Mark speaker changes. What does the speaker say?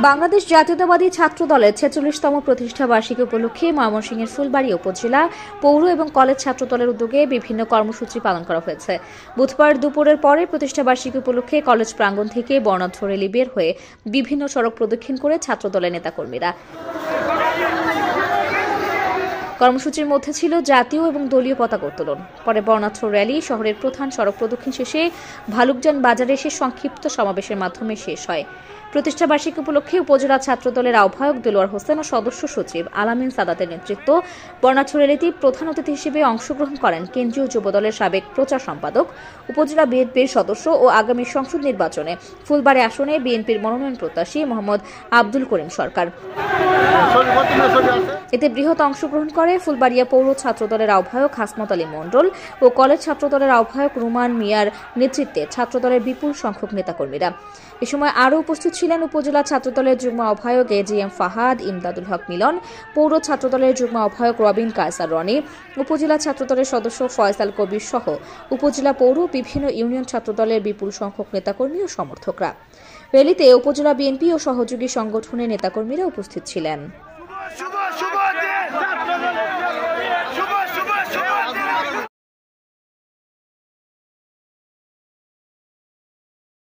Speaker 1: বাংলাদেশ জাতীয়তাবাদী ছাত্র দলের ৪৬তম প্রতিষ্ঠা বার্ষিকী উপলক্ষে ময়মনসিংহের ফুলবাড়ী উপজেলা পৌর এবং কলেজ ছাত্র দলের উদ্যোগে বিভিন্ন কর্মসূচি পালন করা হয়েছে। বুধবার দুপুরের পরে প্রতিষ্ঠা বার্ষিকী উপলক্ষে কলেজ প্রাঙ্গণ থেকে বর্ণাঢ্য র্যালি বের হয়ে বিভিন্ন সড়ক প্রদক্ষিণ করে ছাত্র দলের নেতাকর্মীরা। কর্মসূচির মধ্যে ছিল জাতীয় এবং দলীয় পতাকা উত্তোলন। পরে বর্ণাঢ্য র্যালি শহরের প্রধান সড়ক প্রদক্ষিণ শেষে ভালুকজান বাজারে এসে সংক্ষিপ্ত সমাবেশের মাধ্যমে শেষ হয়। প্রতিষ্ঠা বার্ষিকী উপলক্ষে উপজেলা ছাত্র দলের আহ্বায়ক দেলোয়ার হোসেন ও সদস্য সচিব আলামিন সাদাতের নেতৃত্ব বর্ণাঢ্য র্যালিতে প্রধান অতিথি হিসেবে অংশগ্রহণ করেন কেন্দ্রীয় যুব দলের সাবেক প্রচার সম্পাদক, উপজেলা বিএনপির সদস্য ও আগামী সংসদ নির্বাচনে ফুলবাড়ী আসনে বিএনপির মনোনয়ন প্রত্যাশী মোহাম্মদ আব্দুল করিম সরকার। এতে বৃহৎ অংশগ্রহণ করে ফুলবাড়িয়া পৌর ছাত্র দলের আহ্বায়ক হাসমত আলী মণ্ডল ও কলেজ ছাত্র দলের আহ্বায়ক রুমান মিয়ার নেতৃত্বে ছাত্র দলের বিপুল সংখ্যক নেতাকর্মীরা। এ সময় আরও উপস্থিত ছিলেন উপজেলা ছাত্র দলের যুগ্ম আহ্বায়ক এজিএম ফাহাদ, ইমদাদুল হক মিলন, পৌর ছাত্র দলের যুগ্ম আহ্বায়ক রবিন কায়সার রনি, উপজেলা ছাত্র দলের সদস্য ফয়সাল কবির সহ উপজেলা পৌর বিভিন্ন ইউনিয়ন ছাত্র দলের বিপুল সংখ্যক নেতাকর্মী ও সমর্থকরা। র্যালিতে উপজেলা বিএনপি ও সহযোগী সংগঠনের নেতাকর্মীরা উপস্থিত ছিলেন।